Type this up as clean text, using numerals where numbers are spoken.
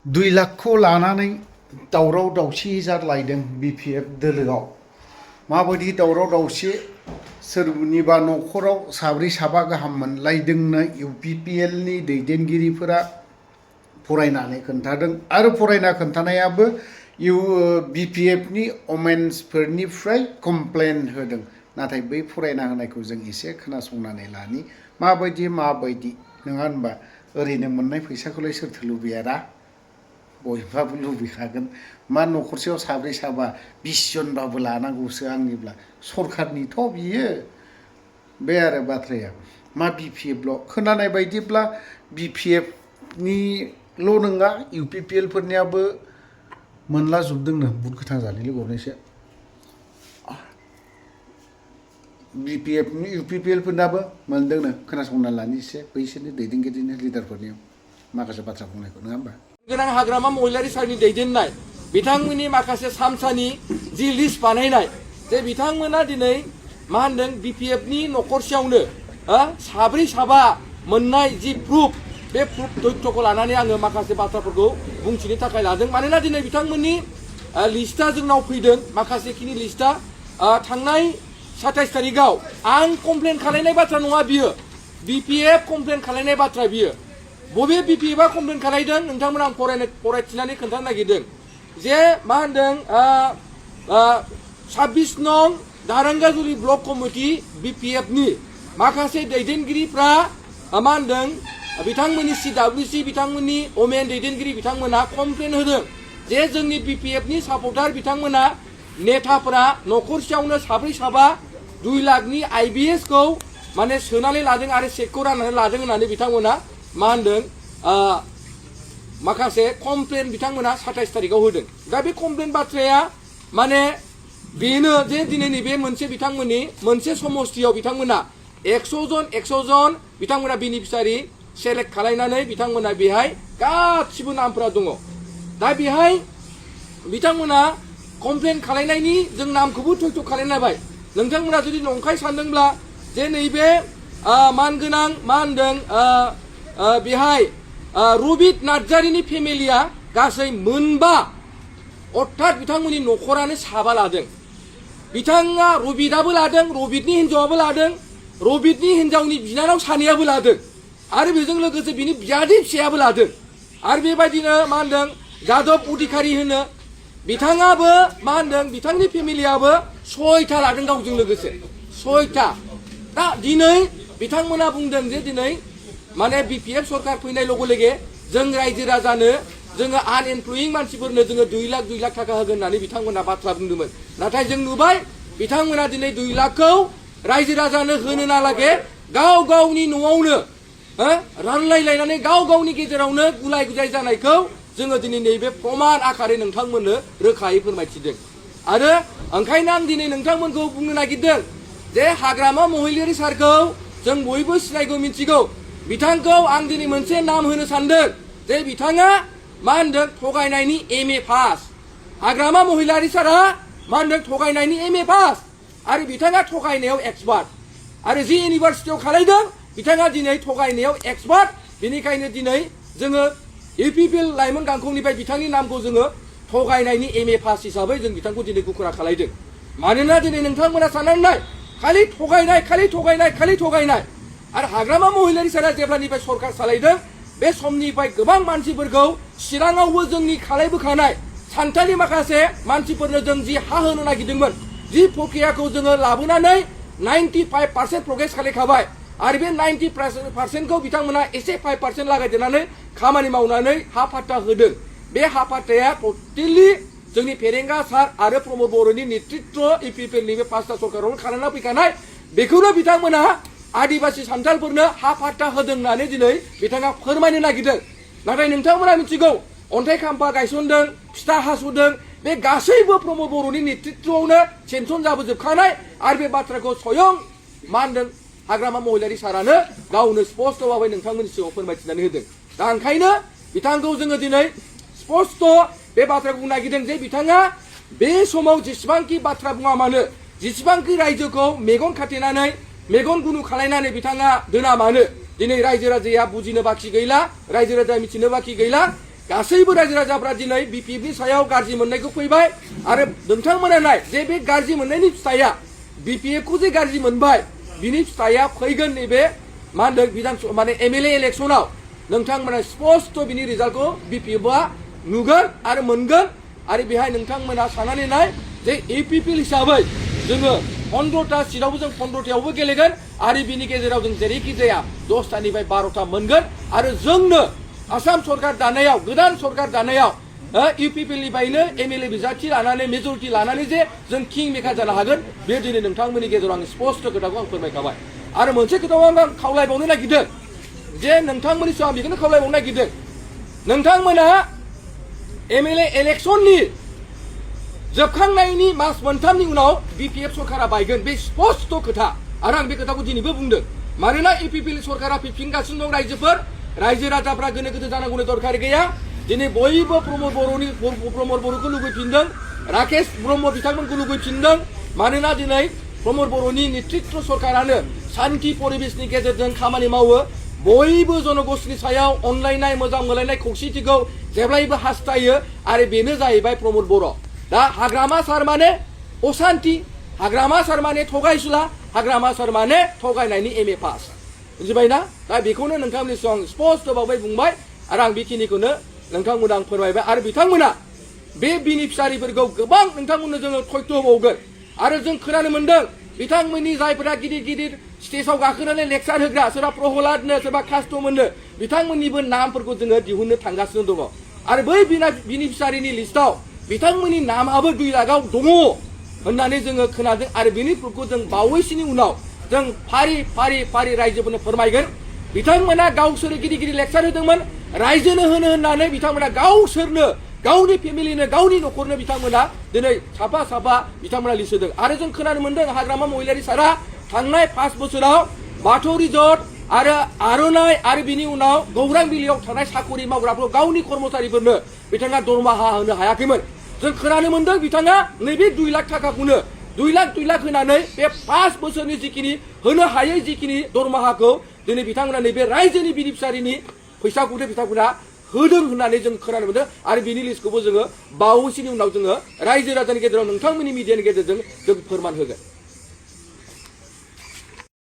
2 लाखखौ लानानै दावराव दावसि जालायदों बिपिएफ दोलोआव माबायदि दावराव दावसि सोरनिबा न'खराव साब्रै साबा गाहाम मोनलायदोंनो इउपिपिएलनि दैदेनगिरिफोरा फरायनानै खोन्थादों आरो फरायना खोन्थानायाबो बिपिएफनि अमेन्सफोरनिफ्राय कमप्लेन होदों नाथाय बै फरायना होनायखौ जों एसे खोनासंनानै लानि माबायदि नङा होनबा ओरैनो मोननाय फैसाखौलाय सोरथो लुबैया दा बयबाबो लुबैखागोन मा न'खरसेयाव साब्रै साबा 20 जनबाबो लानांगौसो आंनिब्ला सरखारनिथ' बियो बे आरो बाथ्राया मा बिपिएफल' खोनानाय बायदिब्ला बिपिएफनिल' नङा इउपिपिएलफोरनियाबो मोनला जोबदोंनो बुट गोथां जानायले गरनैसो इउपिपिएलफोरनाबो मोनदोंनो खोनासंना लानि एसे बैसोरनि दैदेनगिरिनि लिडारफोरनियाव माखासे बाथ्रा बुंनायखौ नङा होमबा गोनां हाग्रामा महिलारि सारनि दैदेननाय बिथांमोननि माखासे सामसानि जि लिस्ट बानायनाय जे बिथांमोना दिनै मा होनदों बिपिएफनि न'खरसेयावनो साब्रै साबा मोननाय जि प्रुफ बे प्रुफ तथ्यखौ लानानै आङो माखासे बाथ्राफोरखौ बुंथिनो थाखाय लादों मानोना दिनै बिथांमोननि लिस्टआ जोंनाव फैदों माखासेखिनि लिस्टआ थांनाय 27 तारिखआव आं कमप्लेन खालायनाय बाथ्रा नङा बियो बिपिएफ कमप्लेन खालायनाय बाथ्रा बियो बबे बिपिएफआ कमप्लेन खालायदों नोंथांमोन आं फरायथिनानै खोन्थानो नागिरदों जे मा होनदों 26 नं दारांगाजुलि ब्लक कमिटि बिपिएफनि माखासे दैदेनगिरिफ्रा मा होनदों बिथांमोननि सिडब्लिउसि बिथांमोननि ओमेन दैदेनगिरि बिथांमोना कमप्लेन होदों जे जोंनि बिपिएफनि सापर्टार बिथांमोना नेताफोरा न'खरसेयावनो साब्रै साबा 2 लाखनि आइबिएस खौ माने सोनानै लादों आरो चेकखौ राननानै लादों होननानै बिथांमोना मा होनदों माखासे कमप्लेन बिथांमोना 27 तारिखआव होदों दा बे कमप्लेन बाथ्राया माने बेनो जे दिनैनि बे मोनसे बिथांमोननि मोनसे समस्थियाव बिथांमोना 100 जन बिथांमोना बेनिफिसारि सेलेक्ट खालायनानै बिथांमोना बेहाय गासिबो नामफोरा दङ दा बेहाय बिथांमोना कमप्लेन खालायनायनि जों नामखौबो थयथ' खालायनायबाय नोंथांमोना जुदि नंखाय सानदोंब्ला जे नैबे मानगोनां मा होनदों बेहाय रबित नार्जारिनि फेमिलिया गासै मोनबा अर्थात बिथांमोननि न'खरानो साबा लादों बिथाङा रबितआबो लादों रबितनि हिन्जावाबो लादों रबितनि हिन्जावनि बिनानाव सानैयाबो लादों आरो बेजों लोगोसे बिनि बियादै फिसायाबो लादों आरो बेबायदिनो मा होनदों जादब अधिकारी होनो बिथाङाबो मा होनदों बिथांनि फेमिलियाबो 6था लादों गावजों लोगोसे 6था दा दिनै बिथांमोना बुंदों जे दिनै माने बिपिएफ सरकार फैनाय लोगो लोगो जों रायजो राजानो जोङो आनएमप्लयिं मानसिफोरनो जोङो 2 लाख थाखा होगोन होननानै बिथांमोना बाथ्रा बुंदोंमोन नाथाय जों नुबाय बिथांमोना दिनै 2 लाखखौ रायजो राजानो होनो नालागे गाव गावनि न'आवनो रानलायलायनानै गाव गावनि गेजेरावनो गुलाय गुजाय जानायखौ जोङो दिनै नैबे प्रमान आकारै नोंथांमोननो रोखायै फोरमायथिदों आरो ओंखायनो आं दिनै नोंथांमोनखौ बुंनो नागिरदों जे हाग्रामा महिलारि सारखौ जों बयबो सिनायगौ मिथिगौ बिथांखौ आं दिनै मोनसे नाम होनो सानदों जे बिथाङा मा होनदों थगायनायनि एमए पास हाग्रामा महिलारि सारा मा होनदों थगायनायनि एमए पास आरो बिथाङा थगायनायाव एक्सपार्ट आरो जि इउनिभार्सिटियाव खालायदों बिथाङा दिनै थगायनायाव एक्सपार्ट बेनिखायनो दिनै जोङो इउपिपिएल लाइमोन गांखंनिफ्राय बिथांनि नामखौ जोङो थगायनायनि एमए पास हिसाबै जों बिथांखौ दिनै गुखुरा खालायदों मानोना दिनै नोंथांमोना साननाय खालि थगायनाय आरो हाग्रामा महिलारि सारा जेब्लानिफ्राय सरकार सालायदों बे समनिफ्राय गोबां मानसिफोरखौ चिराङावबो जोंनि खालायबोखानाय सानथालि माखासे मानसिफोरनो जों जि हा होनो नागिरदोंमोन जि प्रक्रियाखौ जोङो लाबोनानै 95% प्रग्रेस खालायखाबाय आरो बे 90%खौ बिथांमोना एसे 5% लागायदेरनानै खामानि मावनानै हा फाट्टा होदों बे हा फाट्टाया टटेलि जोंनि फेरेंगा सार आरो प्रमद बर'नि नेतृत्व इउपिपिएलनि बे 5टा सरकारावनो खालामना फैखानाय बेखौनो बिथांमोना आदिबासि सान्थालफोरनो हा फाट्टा होदों होननानै दिनै बिथाङा फोरमायनो नागिरदों नाथाय नोंथांमोना मिथिगौ अन्थाइ खाम्फा गायसनदों फिथा हास'दों बे गासैबो प्रमद बर'नि नेतृत्वआवनो सेन्सन जाबोजोबखानाय आरो बे बाथ्राखौ स्वयं मा होनदों हाग्रामा महिलारि सारानो गावनो स्पष्ट भाबै नोंथांमोननि सिगाङाव फोरमायथिनानै होदों दा ओंखायनो बिथांखौ जोङो दिनै स्पष्ट बे बाथ्राखौ बुंनो नागिरदों जे बिथाङा बे समाव जेसेबांखि बाथ्रा बुङा मानो जेसेबांखि रायजोखौ मेगन खाथेनानै मेगन गुनु खालायनानै बिथाङा दोना मानो दिनै रायजो राजाया बुजिनो बाखि गैला रायजो राजाया मिथिनो बाखि गैला गासैबो रायजो राजाफ्रा दिनै बिपिएफनि सायाव गाज्रि मोननायखौ फैबाय आरो नोंथांमोना नाय जे बे गाज्रि मोननायनि फिथाइया बिपिएफखौ जे गाज्रि मोनबाय बिनि फिथाइया फैगोन नैबे मा होनदों बिधान माने एमएलए इलेक्सनाव नोंथांमोना स्पष्ट बिनि रिजाल्टखौ बिपिएफआ नुगोन आरो मोनगोन आरो बेहाय नोंथांमोना साननानै नाय जे इउपिपिएल हिसाबै जोङो 15टा सिटआवबो जों 15टायावबो गेलेगोन आरो बिनि गेजेराव जों जेरैखि जाया 10टानिफ्राय 12टा मोनगोन आरो जोंनो आसाम सरकार दानायाव गोदान सरकार दानायाव इउपिपिएलनिफ्रायनो एमएलए बिजाथि लानानै मेजरिटि लानानै जे जों किं मेकार जानो हागोन बे दिनै नोंथांमोननि गेजेराव आं स्पष्ट खोथाखौ आं फोरमायखाबाय आरो मोनसे खोथाखौ आं खावलायबावनो नागिरदों जे नोंथांमोननि सायाव आं बेखौनो खावलायबावनो नागिरदों नोंथांमोना एमएलए इलेक्सननि जोबखांनायनि मास मोनथामनि उनाव बिपिएफ सरकारा बायगोन बे स्पष्ट खोथा आरो आं बे खोथाखौ दिनैबो बुंदों मानोना इउपिपिएल सरकारा फैफिनगासिनो दं रायजोफोर रायजो राजाफ्रा गोनो गोथो जानांगौनि दरखार गैया दिनै बयबो प्रमद बर'खौ लुबैफिनदों राकेश ब्रह्म बिथांमोनखौ लुबैफिनदों मानोना दिनै प्रमद बर'नि नेतृत्व सरकारानो शान्ति परिबेशनि गेजेरजों खामानि मावो बयबो जनगोष्ठीनि सायाव अनलायनाय मोजां मोनलायनाय खौसेथिखौ जेब्लायबो हास्थायो आरो बेनो जाहैबाय प्रमद बर' दा हाग्रामा सार माने अशान्ति हाग्रामा सार माने थगायसुला हाग्रामा सार माने थगायनायनि एमए पास बुजिबायना दा बेखौनो नोंथांमोननि सिगां स्पष्ट बावै बुंबाय आरो आं बेखिनिखौनो नोंथांमोना आं फोरमायबाय आरो बिथांमोना बे बेनिफिसारिफोरखौ गोबां नोंथांमोननो जोङो थयथ' होबावगोन आरो जों खोनानो मोनदों बिथांमोननि जायफोरा गिदिर गिदिर स्टेजाव गाखोनानै लेक्सार होग्रा सोरबा प्रहलादनो सोरबा कास्ट'मोननो बिथांमोननिबो नामफोरखौ जोङो दिहुननो थांगासिनो दङ आरो बै बेनिफिसारिनि लिस्टआव बिथांमोननि नामाबो 2 लाखआव दङ होननानै जोङो खोनादों आरो बेनि प्रुफखौ जों बावैसोनि उनाव जों फारि फारि फारि रायजोफोरनो फोरमायगोन बिथांमोना गावसोर गिदिर गिदिर लेक्सार होदोंमोन रायजोनो होनो होननानै बिथांमोना गावसोरनो गावनि फेमिलिनो गावनि न'खरनो बिथांमोना दिनै साफा साफा बिथांमोना लिस्ट होदों आरो जों खोनानो मोनदों हाग्रामा महिलारि सारा थांनाय 5 बोसोराव बाथौ रिजर्ट आरो आर'नाइ आरो बिनि उनाव गौरां बिलियाव थानाय साखरि मावग्राफोरखौ गावनि कर्मचारिफोरनो बिथाङा दरमाहा होनो हायाखैमोन जों खोनानो मोनदों बिथाङा नैबे 2 लाख थाखाखौनो 2 लाख होनानै बे 5 बोसोरनि जिखिनि होनो हायै जिखिनि दरमाहाखौ दिनै बिथांमोना नैबे रायजोनि बेनिफिसारिनि फैसाखौनो बिथांमोना होदों होननानै जों खोनानो मोनदों आरो बिनि लिस्टखौबो जोङो बावैसोनि उनाव जोङो रायजो राजानि गेजेराव नोंथांमोननि मिडियानि गेजेरजों जों फोरमान होगोन